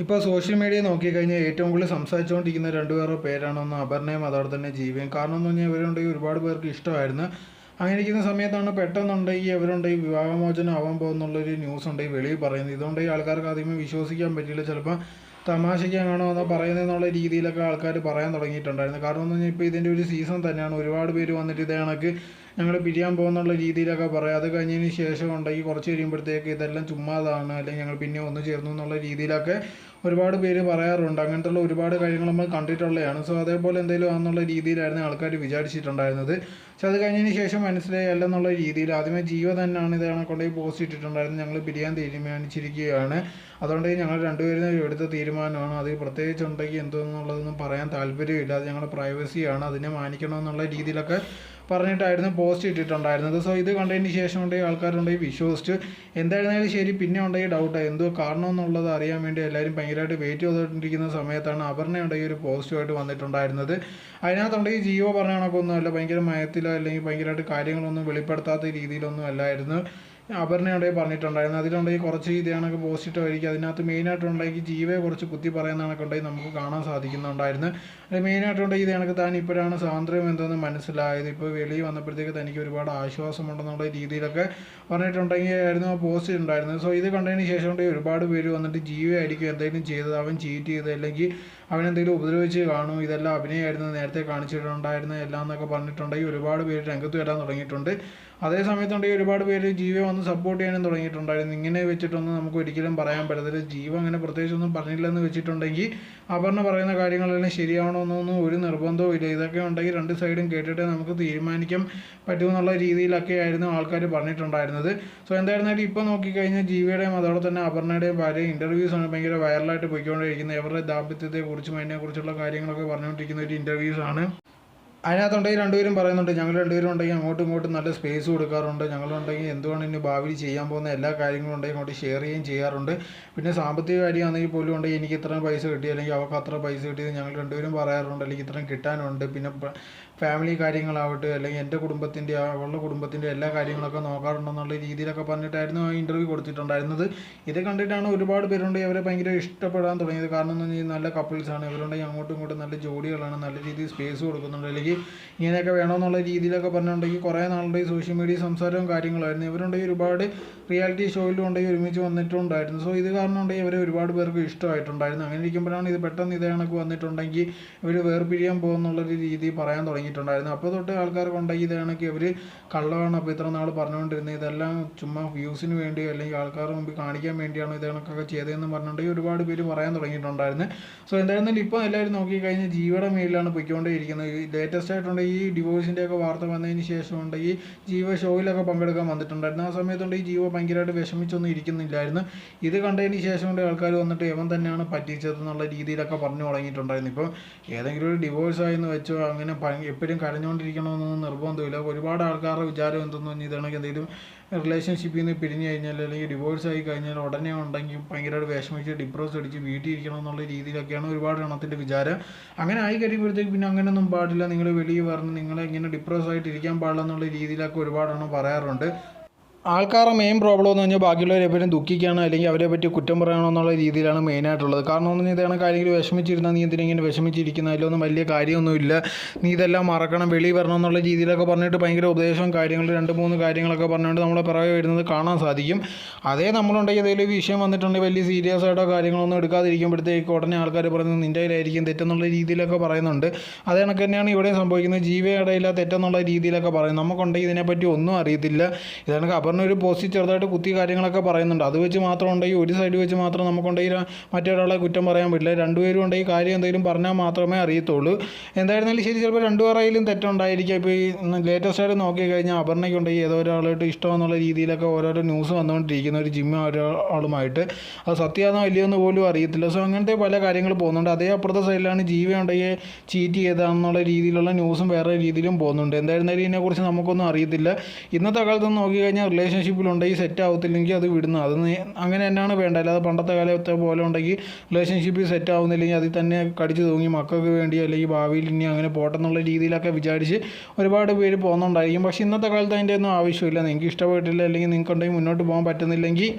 ഇപ്പോൾ social media നോക്കിക്കഴിഞ്ഞാൽ ഏറ്റവും കൂടുതൽ സംസാരിച്ചുകൊണ്ടിരിക്കുന്ന രണ്ടുപേരുടെ പേരാണ് ഒന്ന് അപർണയും അതോടെ തന്നെ ജീവയും. കാരണം എന്ന് പറഞ്ഞാൽ ഇവരുണ്ടെങ്കിൽ ഒരുപാട് പേർക്ക് ഇഷ്ടമായിരുന്നു. അങ്ങനെ ഇരിക്കുന്ന സമയത്താണ് പെട്ടെന്നുണ്ടെങ്കിൽ ഇവരുണ്ടെങ്കിൽ വിവാഹമോചനം ആവാൻ പോകുന്നുള്ളൊരു ന്യൂസ് ഉണ്ടെങ്കിൽ വെളിയിൽ പറയുന്നത്. ഇതുകൊണ്ടെങ്കിൽ ആൾക്കാർക്ക് ആദ്യമേ വിശ്വസിക്കാൻ പറ്റില്ല. ചിലപ്പോൾ തമാശയ്ക്കാണോ എന്നോ പറയുന്നതെന്നുള്ള രീതിയിലൊക്കെ ആൾക്കാർ പറയാൻ തുടങ്ങിയിട്ടുണ്ടായിരുന്നു. കാരണം എന്ന് പറഞ്ഞാൽ ഇപ്പോൾ ഇതിൻ്റെ ഒരു സീസൺ തന്നെയാണ്. ഒരുപാട് പേര് വന്നിട്ട് ഇതേ കണക്ക് ഞങ്ങൾ പിരിയാൻ പോകുന്നുള്ള രീതിയിലൊക്കെ പറയാം. അത് കഴിഞ്ഞതിന് ശേഷം ഉണ്ടെങ്കിൽ കുറച്ച് കഴിയുമ്പോഴത്തേക്ക് ഇതെല്ലാം ചുമ്മാതാണ്, അല്ലെങ്കിൽ ഞങ്ങൾ പിന്നെ ഒന്ന് ചേർന്നു എന്നുള്ള രീതിയിലൊക്കെ ഒരുപാട് പേര് പറയാറുണ്ട്. അങ്ങനത്തുള്ള ഒരുപാട് കാര്യങ്ങൾ നമ്മൾ കണ്ടിട്ടുള്ളതാണ്. സോ അതേപോലെ എന്തെങ്കിലും ആണെന്നുള്ള രീതിയിലായിരുന്നു ആൾക്കാർ വിചാരിച്ചിട്ടുണ്ടായിരുന്നത്. പക്ഷെ അത് കഴിഞ്ഞതിന് ശേഷം മനസ്സിലായി അല്ലെന്നുള്ള രീതിയിൽ ആദ്യമേ ജീവ തന്നെയാണ് ഇത് കൊണ്ടുപോയി പോസ്റ്റ് ഇട്ടിട്ടുണ്ടായിരുന്നു. ഞങ്ങൾ പിരിയാൻ തീരുമാനിച്ചിരിക്കുകയാണ്, അതുകൊണ്ട് ഞങ്ങൾ രണ്ടുപേരും എടുത്ത തീരുമാനമാണ്, അത് പ്രത്യേകിച്ചുണ്ടെങ്കിൽ എന്തോന്നുള്ളതൊന്നും പറയാൻ താല്പര്യമില്ല, അത് ഞങ്ങളുടെ പ്രൈവസിയാണ്, അതിനെ മാനിക്കണമെന്നുള്ള രീതിയിലൊക്കെ പറഞ്ഞിട്ടായിരുന്നു പോസ്റ്റ് ഇട്ടിട്ടുണ്ടായിരുന്നത്. സോ ഇത് കണ്ടതിന് ശേഷം ഉണ്ടെങ്കിൽ ആൾക്കാരുണ്ടെങ്കിൽ വിശ്വസിച്ചു. എന്തായിരുന്നാലും ശരി, പിന്നെ ഉണ്ടെങ്കിൽ ഡൗട്ടായി എന്തോ കാരണം എന്നുള്ളത് അറിയാൻ വേണ്ടി എല്ലാവരും ഭയങ്കരമായിട്ട് വെയിറ്റ് ചെയ്തുകൊണ്ടിരിക്കുന്ന സമയത്താണ് അപർണ ഉണ്ടെങ്കിൽ ഒരു പോസ്റ്റുമായിട്ട് വന്നിട്ടുണ്ടായിരുന്നത്. അതിനകത്തുണ്ടെങ്കിൽ ജിയോ പറഞ്ഞ കണക്കൊന്നുമല്ല, ഭയങ്കര മയത്തിലോ അല്ലെങ്കിൽ ഭയങ്കരമായിട്ട് കാര്യങ്ങളൊന്നും വെളിപ്പെടുത്താത്ത രീതിയിലൊന്നും അല്ലായിരുന്നു അപർണയോടെ പറഞ്ഞിട്ടുണ്ടായിരുന്നു. അതിലുണ്ടെങ്കിൽ കുറച്ച് ഇത് കണക്ക് പോസ്റ്റ് ആയിരിക്കും. അതിനകത്ത് മെയിനായിട്ടുണ്ടെങ്കിൽ ജീവയെ കുറച്ച് കുത്തി പറയുന്ന കണക്കുണ്ടെങ്കിൽ നമുക്ക് കാണാൻ സാധിക്കുന്നുണ്ടായിരുന്നു. അത് മെയിനായിട്ടുണ്ടെങ്കിൽ ഇത് കണക്ക് താൻ ഇപ്പോഴാണ് സ്വാതന്ത്ര്യം എന്തെന്ന് മനസ്സിലായത്, ഇപ്പോൾ വെളിയിൽ വന്നപ്പോഴത്തേക്ക് തനിക്ക് ഒരുപാട് ആശ്വാസമുണ്ടെന്നുള്ള രീതിയിലൊക്കെ പറഞ്ഞിട്ടുണ്ടെങ്കിൽ ആയിരുന്നു ആ പോസ്റ്റ് ഉണ്ടായിരുന്നത്. സോ ഇത് കണ്ടതിന് ശേഷം ഉണ്ടെങ്കിൽ ഒരുപാട് പേര് വന്നിട്ട് ജീവയായിരിക്കും എന്തെങ്കിലും ചെയ്തത്, അവൻ ചീറ്റ് ചെയ്ത് അല്ലെങ്കിൽ അവനെന്തെങ്കിലും ഉപദ്രവിച്ച് കാണും, ഇതെല്ലാം അഭിനയമായിരുന്നു, നേരത്തെ കാണിച്ചിട്ടുണ്ടായിരുന്ന എല്ലാം എന്നൊക്കെ പറഞ്ഞിട്ടുണ്ടെങ്കിൽ ഒരുപാട് പേര് രംഗത്ത് വരാൻ തുടങ്ങിയിട്ടുണ്ട്. അതേ സമയത്തുണ്ടെങ്കിൽ ഒരുപാട് പേര് ജീവയെ വന്ന് സപ്പോർട്ട് ചെയ്യാനും തുടങ്ങിയിട്ടുണ്ടായിരുന്നു. ഇങ്ങനെ വെച്ചിട്ടൊന്നും നമുക്ക് ഒരിക്കലും പറയാൻ പറ്റത്തില്ല. ജീവ അങ്ങനെ പ്രത്യേകിച്ചൊന്നും പറഞ്ഞില്ലെന്ന് വെച്ചിട്ടുണ്ടെങ്കിൽ അപർണ പറയുന്ന കാര്യങ്ങളെല്ലാം ശരിയാവണമെന്നൊന്നും ഒരു നിർബന്ധവും ഇല്ല. ഇതൊക്കെ ഉണ്ടെങ്കിൽ രണ്ട് സൈഡും കേട്ടിട്ട് നമുക്ക് തീരുമാനിക്കാൻ പറ്റുമെന്നുള്ള രീതിയിലൊക്കെ ആയിരുന്നു ആൾക്കാർ പറഞ്ഞിട്ടുണ്ടായിരുന്നത്. സോ എന്തായിരുന്നാലും ഇപ്പോൾ നോക്കിക്കഴിഞ്ഞാൽ ജീവയുടെയും അതോടെ തന്നെ അപർണയുടെയും ഭാര്യ ഇൻ്റർവ്യൂസാണ് ഭയങ്കര വൈറലായിട്ട് പോയിക്കൊണ്ടിരിക്കുന്നത്. അവരുടെ ദാമ്പത്യത്തെക്കുറിച്ചും അതിനെക്കുറിച്ചുള്ള കാര്യങ്ങളൊക്കെ പറഞ്ഞുകൊണ്ടിരിക്കുന്ന ഒരു ഇൻ്റർവ്യൂസാണ്. അതിനകത്തുണ്ടെങ്കിൽ രണ്ടുപേരും പറയുന്നുണ്ട്, ഞങ്ങൾ രണ്ടുപേരും ഉണ്ടെങ്കിൽ അങ്ങോട്ടും ഇങ്ങോട്ടും നല്ല സ്പേസ് കൊടുക്കാറുണ്ട്, ഞങ്ങളുണ്ടെങ്കിൽ എന്തുകൊണ്ട് ഇനി ഭാവിയിൽ ചെയ്യാൻ പോകുന്ന എല്ലാ കാര്യങ്ങളും ഉണ്ടെങ്കിൽ അങ്ങോട്ട് ഷെയർ ചെയ്യുകയും ചെയ്യാറുണ്ട്. പിന്നെ സാമ്പത്തിക കാര്യമാണെങ്കിൽ പോലും ഉണ്ടെങ്കിൽ എനിക്ക് ഇത്രയും പൈസ കിട്ടി അല്ലെങ്കിൽ അവർക്ക് അത്ര പൈസ കിട്ടിയത് ഞങ്ങൾ രണ്ടുപേരും പറയാറുണ്ട്, അല്ലെങ്കിൽ ഇത്രയും കിട്ടാനുണ്ട്. പിന്നെ ഫാമിലി കാര്യങ്ങളാവട്ടെ അല്ലെങ്കിൽ എൻ്റെ കുടുംബത്തിൻ്റെ അവളുടെ കുടുംബത്തിൻ്റെ എല്ലാ കാര്യങ്ങളൊക്കെ നോക്കാറുണ്ടെന്നുള്ള രീതിയിലൊക്കെ പറഞ്ഞിട്ടായിരുന്നു ആ ഇൻ്റർവ്യൂ കൊടുത്തിട്ടുണ്ടായിരുന്നത്. ഇത് കണ്ടിട്ടാണ് ഒരുപാട് പേരുണ്ടെങ്കിൽ അവരെ ഭയങ്കര ഇഷ്ടപ്പെടാൻ തുടങ്ങിയത്. കാരണം എന്ന് പറഞ്ഞാൽ നല്ല കപ്പിൾസാണ് ഇവരുണ്ടെങ്കിൽ, അങ്ങോട്ടും ഇങ്ങോട്ടും നല്ല ജോഡികളാണ്, നല്ല രീതിയിൽ സ്പേസ് കൊടുക്കുന്നുണ്ട്, അല്ലെങ്കിൽ ഇങ്ങനെയൊക്കെ വേണമെന്നുള്ള രീതിയിലൊക്കെ പറഞ്ഞിട്ടുണ്ടെങ്കിൽ കുറേ നാളുടെ സോഷ്യൽ മീഡിയ സംസാരവും കാര്യങ്ങളായിരുന്നു. ഇവരുണ്ടെങ്കിൽ ഒരുപാട് റിയാലിറ്റി ഷോയിലും ഉണ്ടെങ്കിൽ ഒരുമിച്ച് വന്നിട്ടുണ്ടായിരുന്നു. സോ ഇത് കാരണം ഉണ്ടെങ്കിൽ ഇവരെ ഒരുപാട് പേർക്ക് ഇഷ്ടമായിട്ടുണ്ടായിരുന്നു. അങ്ങനെ ഇരിക്കുമ്പോഴാണ് ഇത് പെട്ടെന്ന് ഇതേ കണക്ക് വന്നിട്ടുണ്ടെങ്കിൽ ഇവർ വേർപിരിയാൻ പോകുന്നുള്ളൊരു രീതി പറയാൻ തുടങ്ങിയിട്ടുണ്ടായിരുന്നു. അപ്പോൾ തൊട്ട് ആൾക്കാർക്ക് ഉണ്ടെങ്കിൽ ഇതേ കണക്ക് ഇവർ കള്ളമാണ്, അപ്പോൾ ഇത്ര നാൾ പറഞ്ഞുകൊണ്ടിരുന്നത് ഇതെല്ലാം ചുമ്മാ വ്യൂസിന് വേണ്ടിയോ അല്ലെങ്കിൽ ആൾക്കാരുടെ മുമ്പിൽ കാണിക്കാൻ വേണ്ടിയാണ് ഇതേ കണക്കൊക്കെ ചെയ്തതെന്ന് പറഞ്ഞിട്ടുണ്ടെങ്കിൽ ഒരുപാട് പേര് പറയാൻ തുടങ്ങിയിട്ടുണ്ടായിരുന്നു. സോ എന്തായിരുന്നാലും ഇപ്പോൾ എല്ലാവരും നോക്കിക്കഴിഞ്ഞാൽ ജീവയുടെ മേലിലാണ് പൊയ്ക്കൊണ്ടേയിരിക്കുന്നത്. ലേറ്റസ്റ്റ് ആയിട്ടുണ്ട് ഈ ഡിവോഴ്സിൻ്റെയൊക്കെ വാർത്ത വന്നതിന് ശേഷം ഉണ്ടെങ്കിൽ ജീവ ഷോയിലൊക്കെ പങ്കെടുക്കാൻ വന്നിട്ടുണ്ടായിരുന്നു. ആ സമയത്തുണ്ടെങ്കിൽ ജീവ ഭയങ്കരമായിട്ട് വിഷമിച്ചൊന്നും ഇരിക്കുന്നില്ലായിരുന്നു. ഇത് കണ്ടതിന് ശേഷം കൊണ്ട് ആൾക്കാർ വന്നിട്ട് ഇവൻ തന്നെയാണ് പറ്റിച്ചത് എന്നുള്ള രീതിയിലൊക്കെ പറഞ്ഞു തുടങ്ങിയിട്ടുണ്ടായിരുന്നു. ഇപ്പോൾ ഏതെങ്കിലും ഒരു ഡിവോഴ്സ് ആയെന്ന് വെച്ചോ അങ്ങനെ എപ്പോഴും കരഞ്ഞുകൊണ്ടിരിക്കണമെന്നൊന്നും നിർബന്ധമില്ല. ഒരുപാട് ആൾക്കാരുടെ വിചാരം എന്തെന്ന് പറഞ്ഞാൽ ഇതാണെങ്കിൽ എന്തെങ്കിലും റിലേഷൻഷിപ്പിൽ നിന്ന് പിരിഞ്ഞ് കഴിഞ്ഞാൽ അല്ലെങ്കിൽ ഡിവോഴ്സ് ആയി കഴിഞ്ഞാൽ ഉടനെ ഉണ്ടെങ്കിൽ ഭയങ്കരമായിട്ട് വിഷമിച്ച് ഡിപ്രസ് അടിച്ച് വീട്ടിൽ ഇരിക്കണം എന്നുള്ള രീതിയിലൊക്കെയാണ് ഒരുപാട് എണ്ണത്തിൻ്റെ വിചാരം. അങ്ങനെ ആയി കഴിയുമ്പോഴത്തേക്ക് പിന്നെ അങ്ങനെയൊന്നും പാടില്ല, നിങ്ങൾ വെളിയിൽ പറഞ്ഞ് നിങ്ങളെ ഇങ്ങനെ ഡിപ്രസ് ആയിട്ട് ഇരിക്കാൻ പാടില്ല എന്നുള്ള രീതിയിലൊക്കെ ഒരുപാടെണ്ണം പറയാറുണ്ട്. ആൾക്കാരുടെ മെയിൻ പ്രോബ്ലം എന്ന് പറഞ്ഞാൽ ബാക്കിയുള്ളവരെ എപ്പോഴും ദുഃഖിക്കുകയാണ് അല്ലെങ്കിൽ അവരെ പറ്റി കുറ്റം പറയണോ എന്നുള്ള രീതിയിലാണ് മെയിനായിട്ടുള്ളത്. കാരണം എന്ന് പറഞ്ഞാൽ ഇതാണ് കാര്യങ്ങൾ വിഷമിച്ചിരുന്നാൽ നീ എന്തിനെങ്കിലും വിഷമിച്ചിരിക്കുന്ന അതിലൊന്നും വലിയ കാര്യമൊന്നുമില്ല, നീ ഇതെല്ലാം മറക്കണം, വെളിയിൽ വരണം എന്നുള്ള രീതിയിലൊക്കെ പറഞ്ഞിട്ട് ഭയങ്കര ഉപദേശവും കാര്യങ്ങൾ 2-3 കാര്യങ്ങളൊക്കെ പറഞ്ഞുകൊണ്ട് നമ്മളെ പിറകെ വരുന്നത് കാണാൻ സാധിക്കും. അതേ നമ്മളുണ്ടെങ്കിൽ ഏതെങ്കിലും വിഷയം വന്നിട്ടുണ്ടെങ്കിൽ വലിയ സീരിയസ് ആയിട്ടോ കാര്യങ്ങളൊന്നും എടുക്കാതിരിക്കുമ്പോഴത്തേക്ക് ഉടനെ ആൾക്കാർ പറയുന്നത് നിൻ്റെ കയ്യിലായിരിക്കും തെറ്റെന്നുള്ള രീതിയിലൊക്കെ പറയുന്നുണ്ട്. അതേ കണക്ക് തന്നെയാണ് ഇവിടെ സംഭവിക്കുന്നത്. ജീവയുടെ തെറ്റെന്നുള്ള രീതിയിലൊക്കെ പറയും. നമുക്കുണ്ടെങ്കിൽ ഇതിനെപ്പറ്റി ഒന്നും അറിയത്തില്ല. ഇതാണ് ഒരു പോസ്റ്റ് ചെറുതായിട്ട് കുത്തി കാര്യങ്ങളൊക്കെ പറയുന്നുണ്ട്. അത് വെച്ച് മാത്രം ഉണ്ടെങ്കിൽ ഒരു സൈഡ് വെച്ച് മാത്രം നമുക്കുണ്ടെങ്കിൽ മറ്റൊരാളെ കുറ്റം പറയാൻ പറ്റില്ല. രണ്ടുപേരും ഉണ്ടെങ്കിൽ കാര്യം എന്തെങ്കിലും പറഞ്ഞാൽ മാത്രമേ അറിയത്തുള്ളൂ. എന്തായിരുന്നാലും ശരി, ചിലപ്പോൾ രണ്ടുപേരായാലും തെറ്റുണ്ടായിരിക്കാം. ഇപ്പോൾ ഈ ലേറ്റസ്റ്റ് ആയിട്ട് നോക്കി കഴിഞ്ഞാൽ അപർണയ്ക്കുണ്ടെങ്കിൽ ഏതോ ഒരാളായിട്ട് ഇഷ്ടമെന്നുള്ള രീതിയിലൊക്കെ ഓരോരോ ന്യൂസ് വന്നുകൊണ്ടിരിക്കുന്ന ഒരു ജിമ്മ ഒരാളുമായിട്ട്, അത് സത്യമാണോ അല്ലയോന്ന് പോലും അറിയത്തില്ല. സോ അങ്ങനത്തെ പല കാര്യങ്ങൾ പോകുന്നുണ്ട്. അതേ അപ്പുറത്തെ സൈഡിലാണ് ജീവയുണ്ടെങ്കിൽ ചീറ്റ് ചെയ്താണെന്നുള്ള രീതിയിലുള്ള ന്യൂസും വേറെ രീതിയിലും പോകുന്നുണ്ട്. എന്തായിരുന്നാലും ഇതിനെക്കുറിച്ച് നമുക്കൊന്നും അറിയത്തില്ല. ഇന്നത്തെ കാലത്തൊന്നും നോക്കിക്കഴിഞ്ഞാൽ റിലേഷൻഷിപ്പിലുണ്ടെങ്കിൽ സെറ്റ് ആവത്തില്ലെങ്കിൽ അത് വിടുന്നു, അത് അങ്ങനെ തന്നെയാണ് വേണ്ടത്. അല്ലാതെ പണ്ടത്തെ കാലത്തെ പോലെ ഉണ്ടെങ്കിൽ റിലേഷൻഷിപ്പിൽ സെറ്റ് ആവുന്നില്ലെങ്കിൽ അതിൽ തന്നെ കടിച്ചു തൂങ്ങി മക്കൾക്ക് വേണ്ടി അല്ലെങ്കിൽ ഭാവിയിൽ ഇനി അങ്ങനെ പോട്ടെന്നുള്ള രീതിയിലൊക്കെ വിചാരിച്ച് ഒരുപാട് പേര് പോകുന്നുണ്ടായിരിക്കും. പക്ഷേ ഇന്നത്തെ കാലത്ത് അതിൻ്റെ ഒന്നും ആവശ്യമില്ല. നിങ്ങൾക്ക് ഇഷ്ടപ്പെട്ടില്ല അല്ലെങ്കിൽ നിങ്ങൾക്ക് ഉണ്ടെങ്കിൽ മുന്നോട്ട് പോകാൻ പറ്റുന്നില്ലെങ്കിൽ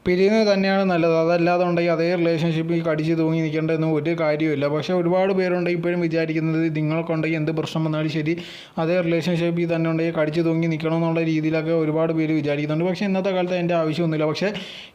പിരിയുന്നത് തന്നെയാണ് നല്ലത്. അതല്ലാതെ ഉണ്ടെങ്കിൽ അതേ റിലേഷൻഷിപ്പിൽ കടിച്ച് തൂങ്ങി നിൽക്കേണ്ടതെന്ന് ഒരു കാര്യമില്ല. പക്ഷേ ഒരുപാട് പേരുണ്ടെങ്കിൽ ഇപ്പോഴും വിചാരിക്കുന്നത് നിങ്ങൾക്കുണ്ടെങ്കിൽ എന്ത് പ്രശ്നം വന്നാലും ശരി അതേ റിലേഷൻഷിപ്പിൽ തന്നെ ഉണ്ടെങ്കിൽ കടിച്ച് തൂങ്ങി നിൽക്കണം എന്നുള്ള രീതിയിലൊക്കെ ഒരുപാട് പേര് വിചാരിക്കുന്നുണ്ട്. പക്ഷേ ഇന്നത്തെ കാലത്ത് അതിൻ്റെ ആവശ്യമൊന്നുമില്ല. പക്ഷേ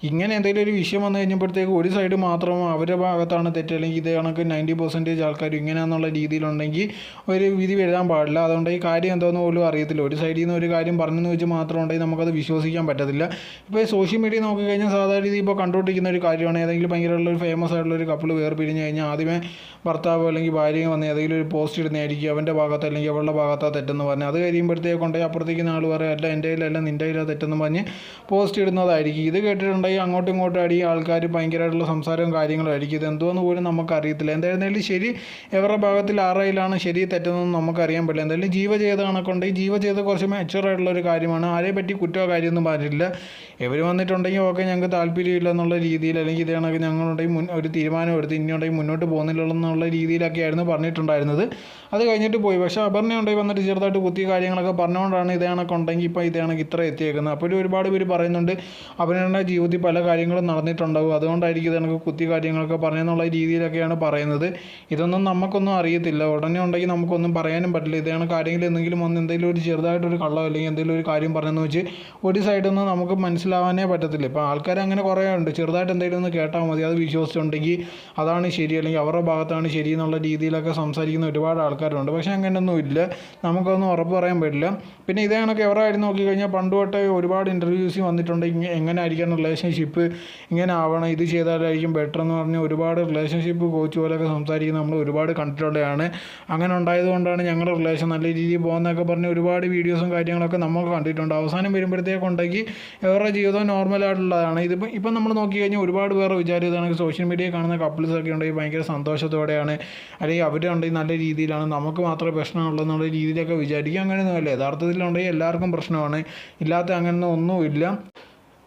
ഇങ്ങനെ എന്തെങ്കിലും ഒരു വിഷയം വന്നു കഴിഞ്ഞപ്പോഴത്തേക്ക് ഒരു സൈഡ് മാത്രം അവരുടെ ഭാഗത്താണ് തെറ്റ്, അല്ലെങ്കിൽ ഇത് കണക്ക് 90% ആൾക്കാരും ഇങ്ങനെയാണെന്നുള്ള രീതിയിലുണ്ടെങ്കിൽ ഒരു വിധി എഴുതാൻ പാടില്ല. അതുകൊണ്ട് ഈ കാര്യം എന്തോന്ന് പോലും അറിയത്തില്ല. ഒരു സൈഡിൽ നിന്ന് ഒരു കാര്യം പറഞ്ഞെന്ന് വെച്ച് മാത്രം ഉണ്ടെങ്കിൽ നമുക്കത് വിശ്വസിക്കാൻ പറ്റത്തില്ല. ഇപ്പോൾ സോഷ്യൽ മീഡിയ നോക്കിക്കഴിഞ്ഞാൽ സാധാരണ രീതി ഇപ്പോൾ കണ്ടുകൊണ്ടിരിക്കുന്ന ഒരു കാര്യമാണ്. ഏതെങ്കിലും ഭയങ്കരമുള്ള ഒരു ഫേമസ് ആയിട്ടുള്ള ഒരു കപ്പിൾ വേർപിരിഞ്ഞ് കഴിഞ്ഞാൽ ആദ്യമേ ഭർത്താവോ അല്ലെങ്കിൽ ഭാര്യയും വന്ന് ഏതെങ്കിലും ഒരു പോസ്റ്റ് ഇടുന്നതായിരിക്കും അവൻ്റെ ഭാഗത്തോ അല്ലെങ്കിൽ അവളുടെ ഭാഗത്തോ തെറ്റെന്ന് പറഞ്ഞ്. അത് കഴിയുമ്പോഴത്തേക്കുണ്ടെങ്കിൽ അപ്പുറത്തേക്ക് നാൾ പറയാം അല്ല എൻ്റെ കയ്യിലല്ല നിൻ്റെ കയ്യിലാണ് തെറ്റെന്ന് പറഞ്ഞ് പോസ്റ്റ് ഇടുന്നതായിരിക്കും. ഇത് കേട്ടിട്ടുണ്ടെങ്കിൽ അങ്ങോട്ടും ഇങ്ങോട്ടും അടി ആൾക്കാർ ഭയങ്കരമായിട്ടുള്ള സംസാരവും കാര്യങ്ങളും ആയിരിക്കും. ഇത് എന്തോന്ന് പോലും നമുക്കറിയത്തില്ല. എന്തായിരുന്നാലും ശരി എവരുടെ ഭാഗത്തിൽ ആരുടെയിലാണ് ശരി തെറ്റെന്നൊന്നും നമുക്കറിയാൻ പറ്റില്ല. എന്തായാലും ജീവ ചെയ്ത കണക്കുണ്ടെങ്കിൽ ജീവ ചെയ്ത് കുറച്ച് മെച്ചുവറായിട്ടുള്ള ഒരു കാര്യമാണ്. ആരെ പറ്റി കുറ്റമോ കാര്യമൊന്നും പറഞ്ഞിട്ടില്ല. ഇവർ വന്നിട്ടുണ്ടെങ്കിൽ ഓക്കെ ഞങ്ങൾക്ക് താല്പര്യമില്ല എന്നുള്ള രീതിയിൽ അല്ലെങ്കിൽ ഇത് കണക്ക് ഞങ്ങളുണ്ടെങ്കിൽ ഒരു തീരുമാനം എടുത്ത് ഇനിയുണ്ടെങ്കിൽ മുന്നോട്ട് പോകുന്നില്ലെന്നുള്ള രീതിയിലൊക്കെയായിരുന്നു പറഞ്ഞിട്ടുണ്ടായിരുന്നത്. അത് കഴിഞ്ഞിട്ട് പോയി. പക്ഷേ അപർണ ഉണ്ടെങ്കിൽ വന്നിട്ട് ചെറുതായിട്ട് കുത്തിയ കാര്യങ്ങളൊക്കെ പറഞ്ഞുകൊണ്ടാണ് ഇത് കണക്ക് ഉണ്ടെങ്കിൽ ഇപ്പോൾ ഇത് കണക്ക് ഇത്ര എത്തിയേക്കുന്നത്. അപ്പോൾ ഒരുപാട് പേര് പറയുന്നുണ്ട് അവരുടെ ജീവിതത്തിൽ പല കാര്യങ്ങളും നടന്നിട്ടുണ്ടാകും, അതുകൊണ്ടായിരിക്കും ഇത് കണക്ക് കുത്തിയ കാര്യങ്ങളൊക്കെ പറഞ്ഞെന്നുള്ള രീതിയിലൊക്കെയാണ് പറയുന്നത്. ഇതൊന്നും നമുക്കൊന്നും അറിയത്തില്ല. ഉടനെ ഉണ്ടെങ്കിൽ നമുക്കൊന്നും പറയാനും പറ്റില്ല. ഇത് കണക്ക് ആരെങ്കിലും എന്തെങ്കിലും ഒരു ചെറുതായിട്ടൊരു കള്ളം അല്ലെങ്കിൽ എന്തെങ്കിലും ഒരു കാര്യം പറഞ്ഞെന്ന് വെച്ച് ഒരു സൈഡിൽ നിന്ന് നമുക്ക് മനസ്സിലാവാനേ പറ്റത്തില്ല. ഇപ്പോൾ ആൾക്കാർ അങ്ങനെ കുറേ ഉണ്ട്. ചെറുതായിട്ട് എന്തെങ്കിലും ഒന്ന് കേട്ടാൽ മതി അത് വിശ്വസിച്ചുണ്ടെങ്കിൽ അതാണ് ശരി അല്ലെങ്കിൽ അവരുടെ ഭാഗത്താണ് ശരി എന്നുള്ള രീതിയിലൊക്കെ സംസാരിക്കുന്ന ഒരുപാട് ആൾക്കാരുണ്ട്. പക്ഷേ അങ്ങനെയൊന്നും ഇല്ല, നമുക്കൊന്നും ഉറപ്പ് പറയാൻ പറ്റില്ല. പിന്നെ ഇതേ കണക്ക് എവരായിരുന്നു നോക്കിക്കഴിഞ്ഞാൽ പണ്ട് തൊട്ടേ ഒരുപാട് ഇൻ്റർവ്യൂസ് വന്നിട്ടുണ്ട്. എങ്ങനെ ആയിരിക്കണം റിലേഷൻഷിപ്പ്, ഇങ്ങനെ ആവണം, ഇത് ചെയ്താലായിരിക്കും ബെറ്റർ എന്ന് പറഞ്ഞ് ഒരുപാട് റിലേഷൻഷിപ്പ് കോച്ച് പോലെയൊക്കെ സംസാരിക്കുന്നത് നമ്മൾ ഒരുപാട് കണ്ടിട്ടുള്ളതാണ്. അങ്ങനെ ഉണ്ടായതുകൊണ്ടാണ് ഞങ്ങളുടെ റിലേഷൻ നല്ല രീതിയിൽ പോകുന്നതൊക്കെ പറഞ്ഞ് ഒരുപാട് വീഡിയോസും കാര്യങ്ങളൊക്കെ നമ്മൾ കണ്ടിട്ടുണ്ട്. അവസാനം വരുമ്പോഴത്തേക്കുണ്ടെങ്കിൽ അവരുടെ ജീവിതം നോർമലായിട്ടുള്ളതാണ്. ഇപ്പം നമ്മൾ നോക്കിക്കഴിഞ്ഞാൽ ഒരുപാട് പേർ വിചാരിച്ചതാണെങ്കിൽ സോഷ്യൽ മീഡിയയിൽ കാണുന്ന കപ്പിൾസൊക്കെ ഉണ്ടെങ്കിൽ ഭയങ്കര സന്തോഷത്തോടെയാണ് അല്ലെങ്കിൽ അവരുണ്ടെങ്കിൽ നല്ല രീതിയിലാണ്, നമുക്ക് മാത്രമേ പ്രശ്നമുള്ളൂ എന്നുള്ള രീതിയിലൊക്കെ വിചാരിക്കും. അങ്ങനെയൊന്നുമല്ല. യഥാർത്ഥത്തിലുണ്ടെങ്കിൽ എല്ലാവർക്കും പ്രശ്നമാണ്, ഇല്ലാത്ത അങ്ങനെയൊന്നും ഒന്നുമില്ല.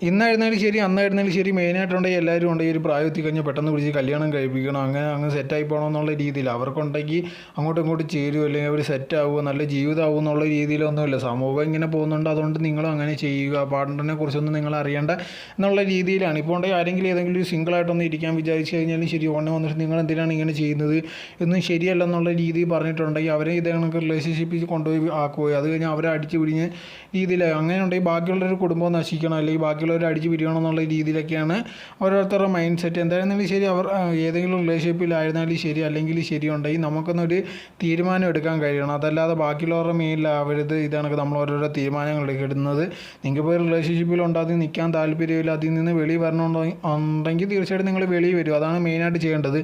ഇന്നായിരുന്നാലും ശരി അന്നായിരുന്നാലും ശരി മെയിനായിട്ടുണ്ടെങ്കിൽ എല്ലാവരും ഉണ്ടെങ്കിൽ ഒരു പ്രായത്തിൽ കഴിഞ്ഞാൽ പെട്ടെന്ന് പിടിച്ച് കല്യാണം കഴിപ്പിക്കണം, അങ്ങ് സെറ്റായി പോകണം എന്നുള്ള രീതിയിൽ അവർക്കുണ്ടെങ്കിൽ അങ്ങോട്ടും ഇങ്ങോട്ടും ചേരുമോ അല്ലെങ്കിൽ അവർ സെറ്റാവുമോ നല്ല ജീവിതമാവുമോ എന്നുള്ള രീതിയിലൊന്നുമില്ല. സമൂഹം ഇങ്ങനെ പോകുന്നുണ്ട്, അതുകൊണ്ട് നിങ്ങളും അങ്ങനെ ചെയ്യുക, പാർട്ട്ണറിനെ കുറിച്ചൊന്നും നിങ്ങൾ അറിയേണ്ട എന്നുള്ള രീതിയിലാണ്. ഇപ്പോൾ ഉണ്ടെങ്കിൽ ആരെങ്കിലും ഏതെങ്കിലും ഒരു സിംഗിളായിട്ടൊന്ന് ഇരിക്കാൻ വിചാരിച്ചു കഴിഞ്ഞാലും ശരി ഉടനെ വന്നിട്ട് നിങ്ങൾ എന്തിനാണ് ഇങ്ങനെ ചെയ്യുന്നത്, ഇതൊന്നും ശരിയല്ല എന്നുള്ള രീതിയിൽ പറഞ്ഞിട്ടുണ്ടെങ്കിൽ അവരെ ഇതേ കണക്ക് റിലേഷൻഷിപ്പിൽ കൊണ്ടുപോയി ആക്കുകയോ അത് കഴിഞ്ഞാൽ അവരെ അടിച്ച് പിടിഞ്ഞ് രീതിയിലായി. അങ്ങനെ ഉണ്ടെങ്കിൽ ബാക്കിയുള്ളൊരു കുടുംബം നശിക്കണം അല്ലെങ്കിൽ ബാക്കിയുള്ളവർ അടിച്ച് പിരിയണം എന്നുള്ള രീതിയിലൊക്കെയാണ് ഓരോരുത്തരുടെ മൈൻഡ് സെറ്റ്. എന്തായിരുന്നാലും ശരി അവർ ഏതെങ്കിലും റിലേഷൻഷിപ്പിലായിരുന്നാലും ശരി അല്ലെങ്കിൽ ശരിയുണ്ടെങ്കിൽ നമുക്കൊന്നൊരു തീരുമാനം എടുക്കാൻ കഴിയണം. അതല്ലാതെ ബാക്കിയുള്ളവരുടെ മേലിലാവരുത് ഇതാണൊക്കെ നമ്മൾ ഓരോരോ തീരുമാനങ്ങൾ എടുക്കുന്നത്. നിങ്ങൾക്ക് ഇപ്പോൾ റിലേഷൻഷിപ്പിൽ ഉണ്ടാകും നിൽക്കാൻ താല്പര്യമില്ല, അതിൽ നിന്ന് വെളിയിൽ വരണമെന്നുണ്ടെങ്കിൽ തീർച്ചയായിട്ടും നിങ്ങൾ വെളിയിൽ വരും. അതാണ് മെയിനായിട്ട് ചെയ്യേണ്ടത്.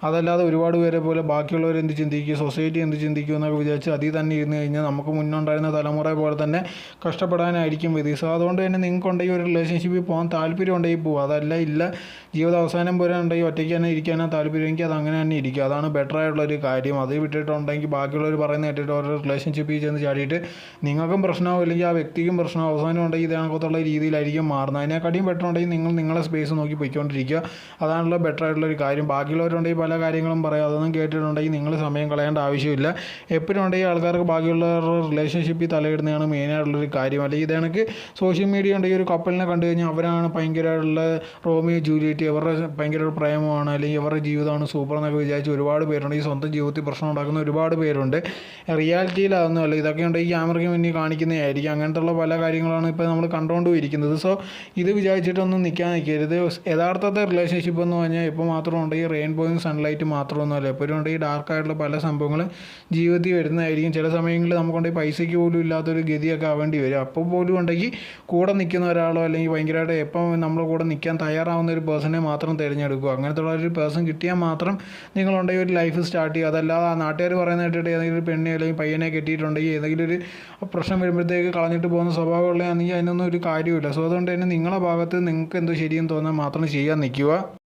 അതല്ലാതെ ഒരുപാട് പേരെ പോലെ ബാക്കിയുള്ളവർ എന്ത് ചിന്തിക്കും, സൊസൈറ്റി എന്ത് ചിന്തിക്കും എന്നൊക്കെ വിചാരിച്ച് അതിൽ തന്നെ ഇരുന്ന് കഴിഞ്ഞാൽ നമുക്ക് മുന്നുണ്ടായിരുന്ന തലമുറ പോലെ തന്നെ കഷ്ടപ്പെടാനായിരിക്കും വിധി. സോ അതുകൊണ്ട് തന്നെ നിങ്ങൾക്കുണ്ടെങ്കിൽ ഒരു റിലേഷൻഷിപ്പിൽ പോകാൻ താല്പര്യം ഉണ്ടെങ്കിൽ പോകും. അതല്ല ഇല്ല ജീവിത അവസാനം പോലെ ഉണ്ടെങ്കിൽ ഒറ്റയ്ക്ക് തന്നെ ഇരിക്കാനാണ് താല്പര്യമെങ്കിൽ അത് അങ്ങനെ തന്നെ ഇരിക്കുക, അതാണ് ബെറ്റർ ആയിട്ടുള്ളൊരു കാര്യം. അത് വിട്ടിട്ടുണ്ടെങ്കിൽ ബാക്കിയുള്ളവർ പറയുന്നത് കേട്ടിട്ട് ഓരോ റിലേഷൻഷിപ്പിൽ ചെന്ന് ചാടിയിട്ട് നിങ്ങൾക്കും പ്രശ്നമാവും അല്ലെങ്കിൽ ആ വ്യക്തിക്കും പ്രശ്നം അവസാനം ഉണ്ടെങ്കിൽ ഇതിനകത്തുള്ള രീതിയിലായിരിക്കും മാറുന്നത്. അതിനെക്കാട്ടിയും ബെറ്റർ ഉണ്ടെങ്കിൽ നിങ്ങൾ നിങ്ങളെ സ്പേസ് നോക്കി പോയിക്കൊണ്ടിരിക്കുക, അതാണല്ലോ ബെറ്റർ ആയിട്ടുള്ളൊരു കാര്യം. ബാക്കിയുള്ളവരുണ്ടെങ്കിൽ പല കാര്യങ്ങളും പറയാം, അതൊന്നും കേട്ടിട്ടുണ്ടെങ്കിൽ നിങ്ങൾ സമയം കളയേണ്ട ആവശ്യമില്ല. എപ്പോഴും ഉണ്ടെങ്കിൽ ആൾക്കാർക്ക് ബാക്കിയുള്ളവരുടെ റിലേഷൻഷിപ്പിൽ തലയിടുന്നതാണ് മെയിനായിട്ടുള്ളൊരു കാര്യം. അല്ലെങ്കിൽ ഇതെനിക്ക് സോഷ്യൽ മീഡിയ ഉണ്ടെങ്കിൽ ഒരു കപ്പിളിനെ കണ്ടു കഴിഞ്ഞാൽ അവരാണ് ഭയങ്കരമായിട്ടുള്ള റോമിയോ ജൂലിയറ്റ്, ഇവരുടെ ഭയങ്കര പ്രേമമാണ് അല്ലെങ്കിൽ ഇവരുടെ ജീവിതമാണ് സൂപ്പർ എന്നൊക്കെ വിചാരിച്ച് ഒരുപാട് പേരുണ്ട്. ഈ സ്വന്തം ജീവിതത്തിൽ പ്രശ്നം ഉണ്ടാക്കുന്ന ഒരുപാട് പേരുണ്ട്. റിയാലിറ്റിയിലാവുന്നതല്ല, ഇതൊക്കെ ഉണ്ട് ഈ ക്യാമറയ്ക്ക് മുന്നിൽ കാണിക്കുന്നതായിരിക്കും. അങ്ങനത്തുള്ള പല കാര്യങ്ങളാണ് ഇപ്പോൾ നമ്മൾ കണ്ടുകൊണ്ടും ഇരിക്കുന്നത്. സോ ഇത് വിചാരിച്ചിട്ടൊന്നും നിൽക്കാൻ നിൽക്കരുത്. യഥാർത്ഥത്തെ റിലേഷൻഷിപ്പ് എന്ന് പറഞ്ഞാൽ ഇപ്പോൾ മാത്രം ഉണ്ടെങ്കിൽ റെയിൻബോയും സൺലൈറ്റ് മാത്രമൊന്നുമല്ല, എപ്പോഴും ഉണ്ടെങ്കിൽ ഡാർക്കായിട്ടുള്ള പല സംഭവങ്ങളും ജീവിതത്തിൽ വരുന്നതായിരിക്കും. ചില സമയങ്ങളിൽ നമുക്കുണ്ടെങ്കിൽ പൈസയ്ക്ക് പോലും ഇല്ലാത്തൊരു ഗതിയൊക്കെ ആവേണ്ടി വരും. അപ്പോൾ പോലും ഉണ്ടെങ്കിൽ കൂടെ നിൽക്കുന്ന ഒരാളോ അല്ലെങ്കിൽ ഭയങ്കരമായിട്ട് എപ്പം നമ്മുടെ കൂടെ നിൽക്കാൻ തയ്യാറാവുന്ന ഒരു പേഴ്സണെ മാത്രം തിരഞ്ഞെടുക്കുക. അങ്ങനത്തെ ഉള്ള ഒരു പേഴ്സൺ കിട്ടിയാൽ മാത്രം നിങ്ങളുണ്ടെങ്കിൽ ഒരു ലൈഫ് സ്റ്റാർട്ട് ചെയ്യുക. അതല്ലാതെ ആ നാട്ടുകാർ പറയുന്ന കേട്ടിട്ട് ഏതെങ്കിലും ഒരു പെണ്ണെ അല്ലെങ്കിൽ പയ്യനെ കെട്ടിയിട്ടുണ്ടെങ്കിൽ ഏതെങ്കിലും ഒരു പ്രശ്നം വരുമ്പോഴത്തേക്ക് കളഞ്ഞിട്ട് പോകുന്ന സ്വഭാവമുള്ളതാണെങ്കിൽ അതിനൊന്നും ഒരു കാര്യമില്ല. സോ അതുകൊണ്ട് തന്നെ നിങ്ങളുടെ ഭാഗത്ത് നിങ്ങൾക്ക് എന്തോ ശരിയെന്ന് തോന്നാൻ മാത്രം ചെയ്യാൻ നിൽക്കുക.